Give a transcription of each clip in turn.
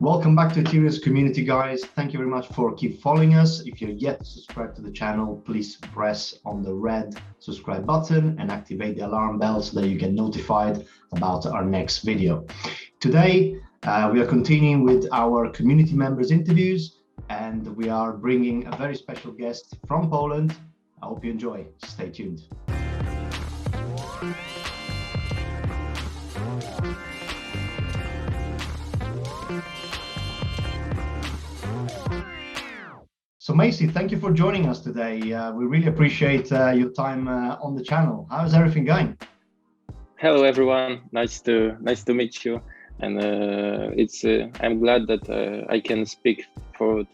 Welcome back to Ethereans community, guys. Thank you very much for keep following us. If you're yet to subscribe to the channel, please press on the red subscribe button and activate the alarm bell so that you get notified about our next video. Today, we are continuing with our community members interviews, and we are bringing a very special guest from Poland. I hope you enjoy. Stay tuned. So Macie, thank you for joining us today. We really appreciate your time on the channel. How's everything going? Hello everyone, nice to meet you, and I'm glad that I can speak to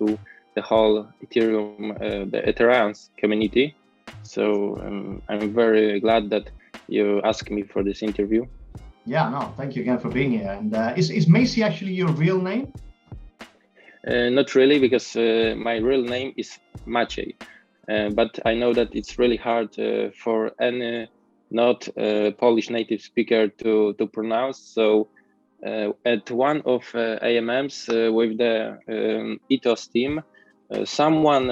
the whole Ethereum, the Ethereans community. So I'm very glad that you asked me for this interview. Yeah, no, thank you again for being here. And is Macie actually your real name? Not really, because my real name is Macie, but I know that it's really hard for any not Polish native speaker to pronounce. So at one of AMMs with the EthOS team, someone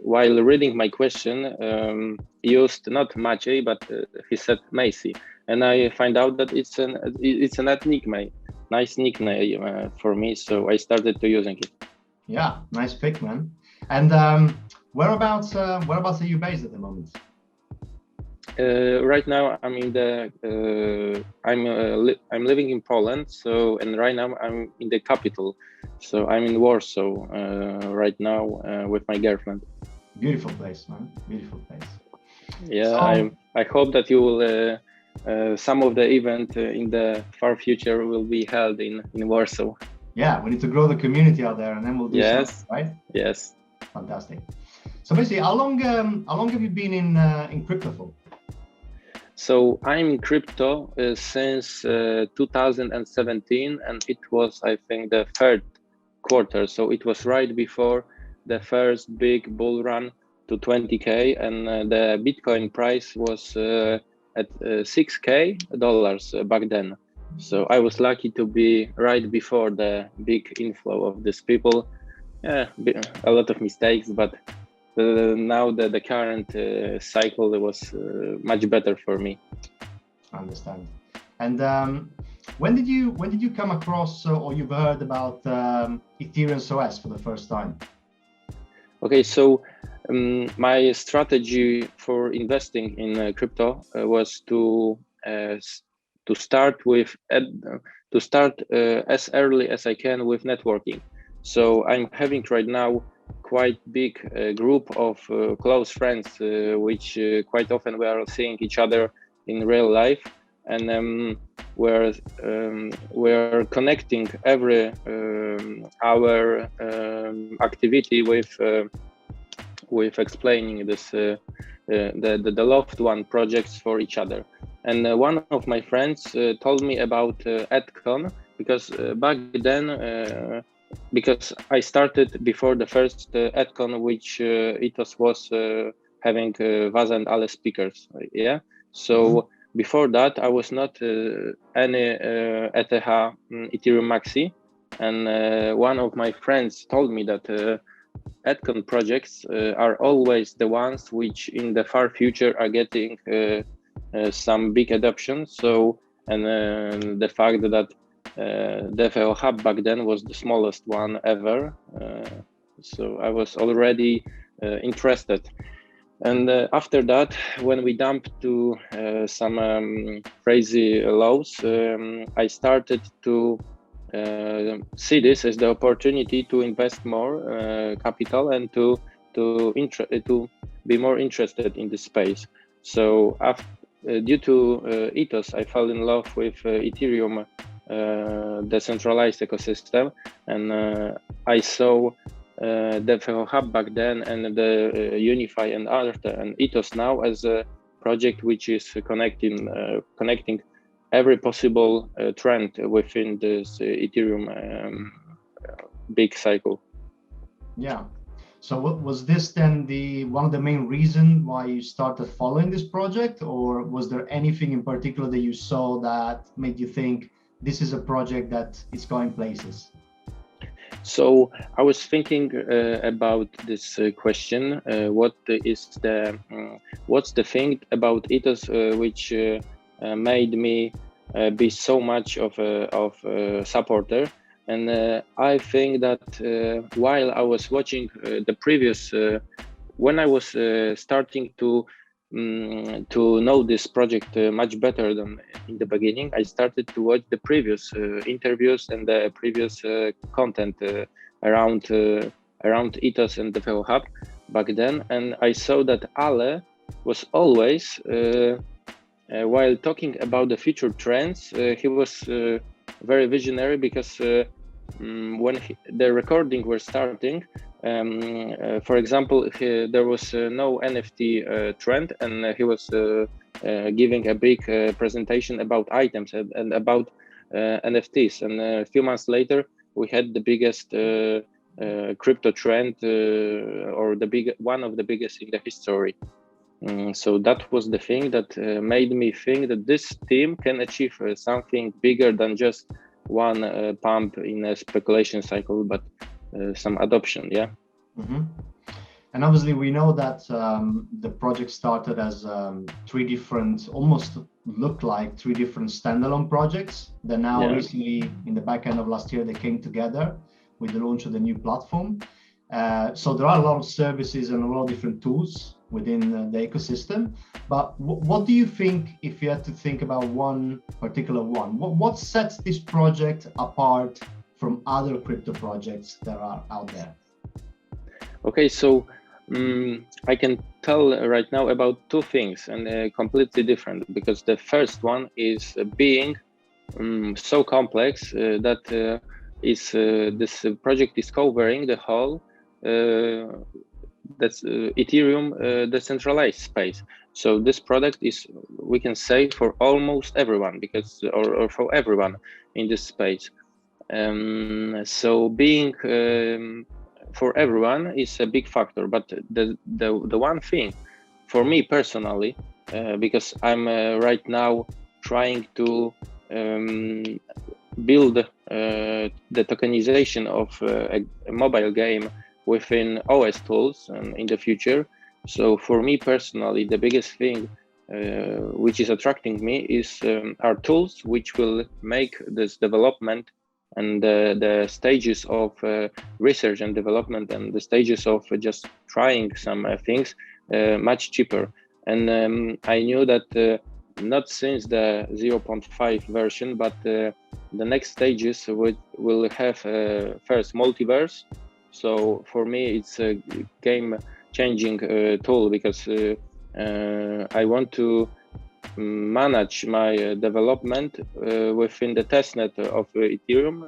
while reading my question used not Macie, but he said Macie, and I find out that it's an nickname. Nice nickname for me, so I started to using it. Yeah, nice pick, man. And whereabouts are you based at the moment? Right now, I'm in the I'm living in Poland. So, and right now I'm in the capital. So I'm in Warsaw right now with my girlfriend. Beautiful place, man. Beautiful place. Yeah, so, I hope that you will. Some of the event in the far future will be held in Warsaw. Yeah, we need to grow the community out there, and then we'll do something, right? Yes. Fantastic. So basically, how long have you been in crypto for? So I'm in crypto since 2017, and it was, I think, the third quarter. So it was right before the first big bull run to 20K, and the Bitcoin price was at $6K back then. So I was lucky to be right before the big inflow of these people. Yeah, a lot of mistakes, but now the current cycle was much better for me. I understand. And when did you come across or you've heard about EthereansOS for the first time? Okay, so my strategy for investing in crypto was to start as early as I can with networking. So I'm having right now quite big group of close friends, which quite often we are seeing each other in real life, and we're connecting every our activity with explaining this the loved one projects for each other. And one of my friends told me about EthCon, because back then, because I started before the first EthCon, which EthOS was having Vaza and Ale speakers. Yeah, so before that I was not any ETH Ethereum Maxi, and one of my friends told me that EthCon projects are always the ones which in the far future are getting some big adoption. So, and the fact that the FAO Hub back then was the smallest one ever. So I was already interested. And after that, when we dumped to some crazy lows, I started to see this as the opportunity to invest more capital and to be more interested in this space. So due to EthOS, I fell in love with Ethereum decentralized ecosystem, and I saw the FAO Hub back then and the Unify and Arta and EthOS now as a project which is connecting every possible trend within this Ethereum big cycle. Yeah. So was this then one of the main reasons why you started following this project, or was there anything in particular that you saw that made you think this is a project that is going places? So I was thinking about this question. What's the thing about EthOS which made me be so much of a supporter? And I think that while I was watching the previous, when I was starting to know this project much better than in the beginning, I started to watch the previous interviews and the previous content around EthOS and the VO Hub back then, and I saw that Ale was always, while talking about the future trends, he was very visionary, because when the recording were starting, for example, there was no NFT trend, and he was giving a big presentation about items and about NFTs. And a few months later, we had the biggest crypto trend, or one of the biggest in the history. So that was the thing that made me think that this team can achieve something bigger than just one pump in a speculation cycle, but some adoption. Yeah. Mm-hmm. And obviously we know that the project started as three different, almost look like three different standalone projects. Then now recently, in the back end of last year, they came together with the launch of the new platform. So there are a lot of services and a lot of different tools within the ecosystem. But what do you think, if you had to think about one particular one, what sets this project apart from other crypto projects that are out there? Okay, so I can tell right now about two things, and completely different, because the first one is being so complex that this project is covering the whole Ethereum decentralized space. So this product is, we can say, for almost everyone, because or for everyone in this space. So being for everyone is a big factor, but the one thing for me personally, because I'm right now trying to build the tokenization of a mobile game within OS tools in the future. So for me personally, the biggest thing which is attracting me is our tools which will make this development and the stages of research and development and the stages of just trying some things much cheaper. And I knew that not since the 0.5 version, but the next stages will have first multiverse. So for me, it's a game-changing tool, because I want to manage my development within the testnet of Ethereum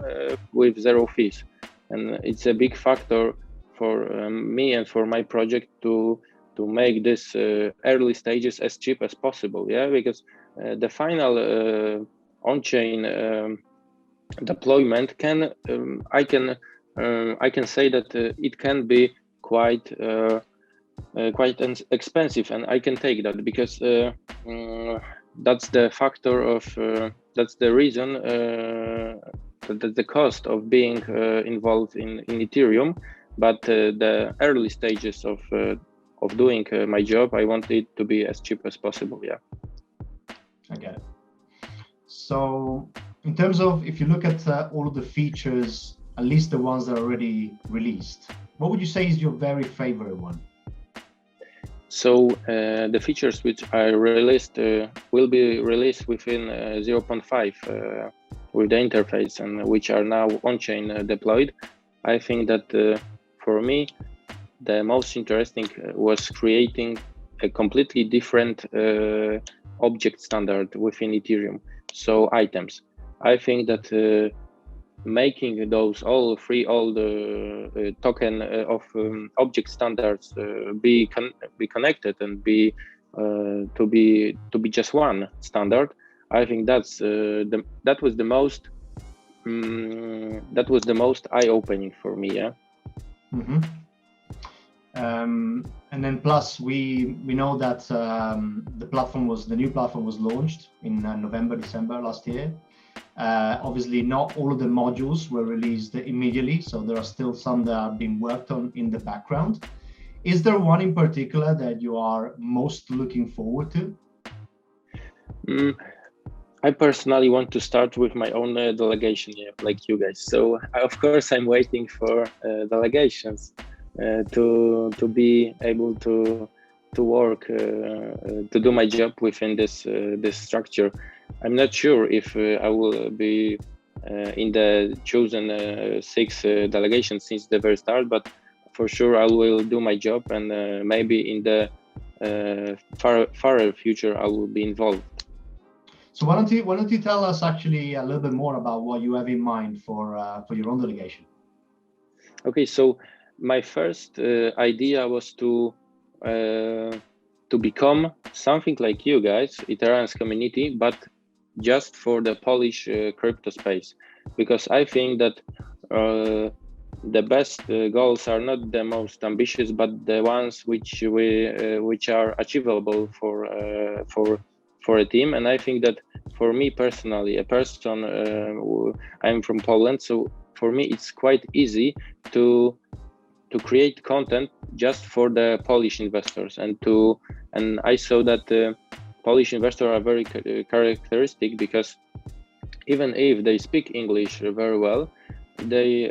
with zero fees. And it's a big factor for me and for my project to make this early stages as cheap as possible. Yeah, because the final on-chain deployment can I can say that it can be quite expensive, and I can take that, because that's the factor of that's the reason that the cost of being involved in Ethereum. But the early stages of doing my job, I want it to be as cheap as possible. Yeah. Okay. So in terms of, if you look at all of the features, at least the ones that are already released, what would you say is your very favorite one? So the features which I released will be released within 0.5 with the interface, and which are now on-chain deployed. I think that for me, the most interesting was creating a completely different object standard within Ethereum. So items. I think that making those all the token of object standards be connected and be just one standard. I think that's that was the most eye-opening for me. Yeah. Mm-hmm. And then plus we know that the new platform was launched in November, December last year. Obviously, not all of the modules were released immediately, so there are still some that are being worked on in the background. Is there one in particular that you are most looking forward to? I personally want to start with my own delegation, like you guys. So of course I'm waiting for delegations to be able to work to do my job within this structure. I'm not sure if I will be in the chosen 6 delegations since the very start, but for sure I will do my job, and maybe in the far future I will be involved. So why don't you tell us actually a little bit more about what you have in mind for your own delegation? Okay, so my first idea was to become something like you guys, Ethereans community, but just for the Polish crypto space, because I think that the best goals are not the most ambitious, but the ones which are achievable for a team. And I think that for me personally, a person, I'm from Poland, so for me it's quite easy to create content just for the Polish investors, and I saw that Polish investors are very characteristic, because even if they speak English very well, they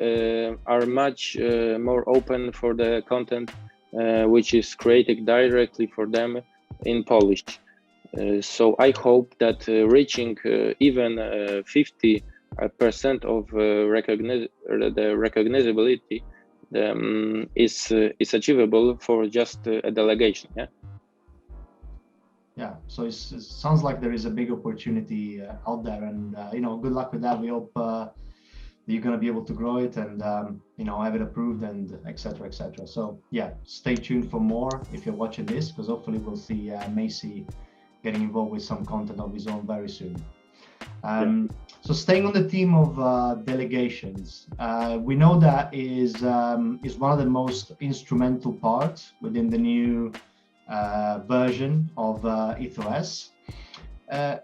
are much more open for the content which is created directly for them in Polish. So I hope that reaching even 50% of the recognizability is achievable for just a delegation. Yeah, so it sounds like there is a big opportunity out there, and good luck with that. We hope that you're going to be able to grow it and have it approved, and etc. etc. So yeah, stay tuned for more if you're watching this, because hopefully we'll see Macie getting involved with some content of his own very soon. So staying on the theme of delegations, we know that is one of the most instrumental parts within the new version of EthOS.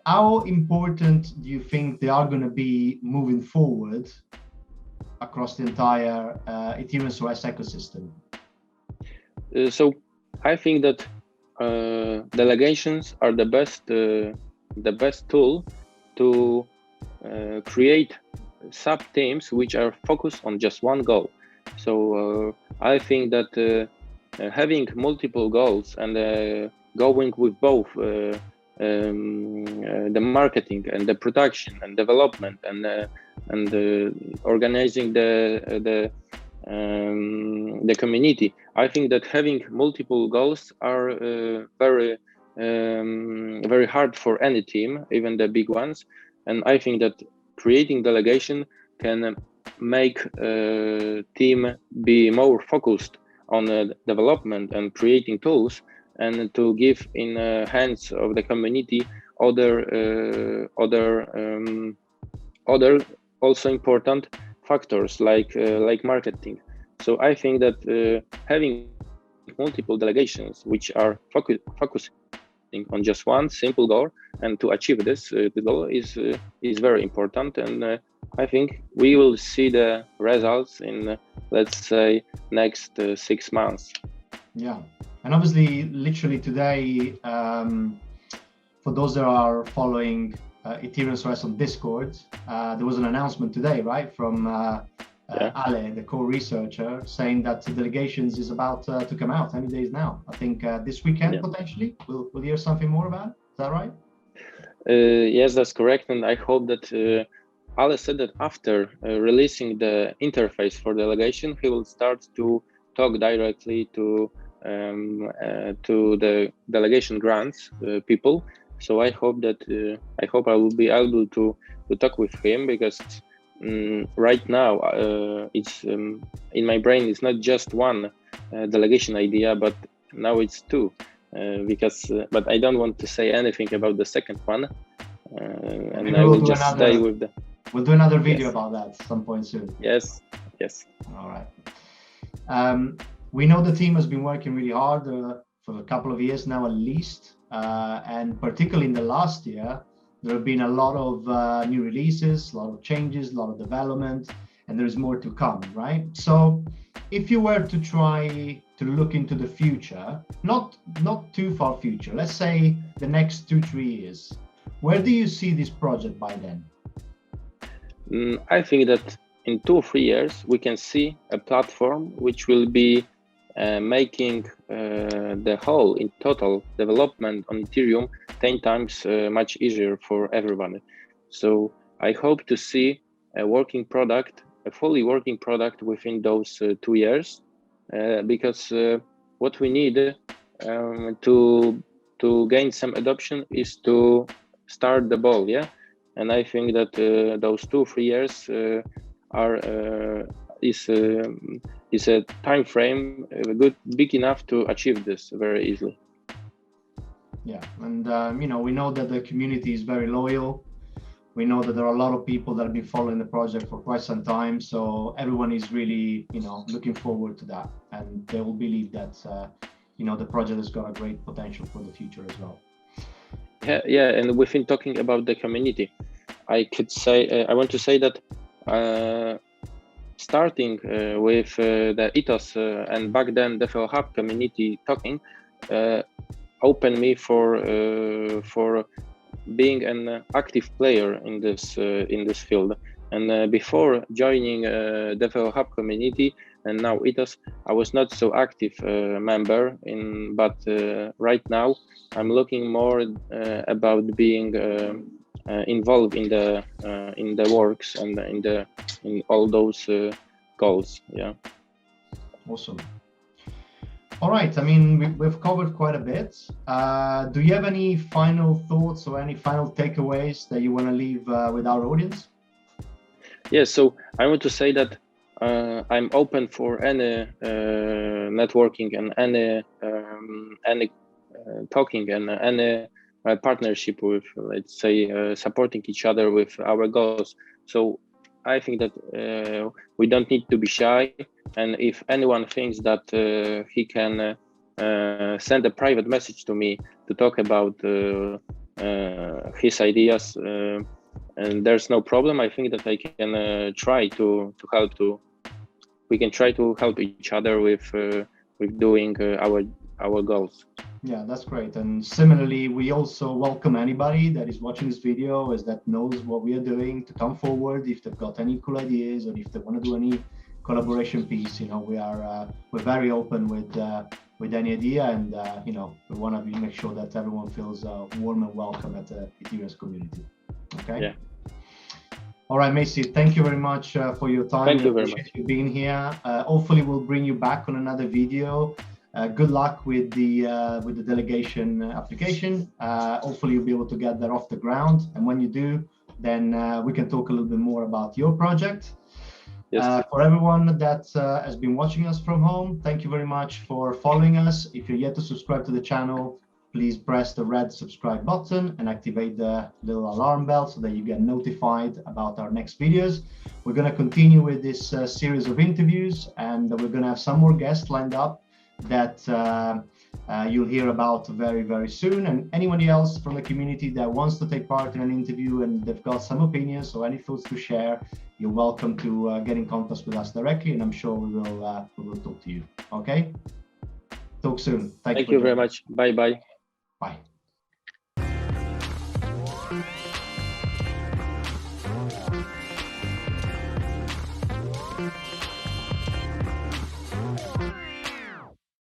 How important do you think they are going to be moving forward across the entire EthereansOS ecosystem? So I think that delegations are the best tool to create sub teams which are focused on just one goal. So I think that having multiple goals and going with both the marketing and the production and development and organizing the community, I think that having multiple goals are very hard for any team, even the big ones. And I think that creating delegation can make a team be more focused on development and creating tools, and to give in hands of the community other also important factors like marketing. So I think that having multiple delegations which are focusing on just one simple goal, and to achieve this the goal is very important. And I think we will see the results in, let's say, next 6 months. Yeah, and obviously, literally today, for those that are following EthereansOS on Discord, there was an announcement today, right, from Ale, the co-researcher, saying that Delegations is about to come out any days now. I think this weekend, potentially, we'll hear something more about it. Is that right? Yes, that's correct. And I hope that Ale said that after releasing the interface for Delegation, he will start to talk directly to the Delegation grants people. So I hope that I will be able to talk with him, because right now it's in my brain, it's not just one delegation idea, but now it's 2, because but I don't want to say anything about the second one, and I will just stay with the. We'll do another video about that at some point soon. Yes. All right. We know the team has been working really hard for a couple of years now, at least, and particularly in the last year, There have been a lot of new releases, a lot of changes, a lot of development, and there is more to come, right? So if you were to try to look into the future, not too far future, let's say the next 2-3 years, where do you see this project by then? I think that in 2-3 years, we can see a platform which will be making the whole in total development on Ethereum 10 times much easier for everyone. So I hope to see a working product, a fully working product within those 2 years, because what we need to gain some adoption is to start the ball, yeah. And I think that those 2-3 years is a time frame big enough to achieve this very easily. Yeah, and you know, we know that the community is very loyal. We know that there are a lot of people that have been following the project for quite some time, so everyone is really, you know, looking forward to that, and they will believe that you know, the project has got a great potential for the future as well. Yeah, and within talking about the community, I could say I want to say that starting with the EthOS and back then the EthOS Hub community talking opened me for being an active player in this field. And before joining the EthOS Hub community and now EthOS, I was not so active member but right now I'm looking more about being involved in the works and in all those goals. Yeah. Awesome. All right. I mean, we've covered quite a bit. Do you have any final thoughts or any final takeaways that you want to leave with our audience? Yeah. So I want to say that I'm open for any networking and any talking and any partnership with, let's say, supporting each other with our goals. So I think that we don't need to be shy, and if anyone thinks that he can send a private message to me to talk about his ideas, and there's no problem. I think that I can try to help. We can try to help each other with doing our goals. Yeah, that's great. And similarly, we also welcome anybody that is watching this video, as that knows what we are doing, to come forward if they've got any cool ideas or if they want to do any collaboration piece. You know, we're very open with any idea, and you know, we want to make sure that everyone feels warm and welcome at the Ethereans community. Okay. Yeah. All right, Macie, thank you very much for your time. Thank you very much. You being here. Hopefully, we'll bring you back on another video. Good luck with the delegation application. Hopefully you'll be able to get that off the ground, and when you do, then we can talk a little bit more about your project. Yes. For everyone that has been watching us from home, thank you very much for following us. If you're yet to subscribe to the channel, please press the red subscribe button and activate the little alarm bell so that you get notified about our next videos. We're going to continue with this series of interviews, and we're going to have some more guests lined up that you'll hear about very, very soon. And anybody else from the community that wants to take part in an interview and they've got some opinions or any thoughts to share, you're welcome to get in contact with us directly, and I'm sure we will talk to you. Okay, talk soon. Thank you very much. Bye. Bye.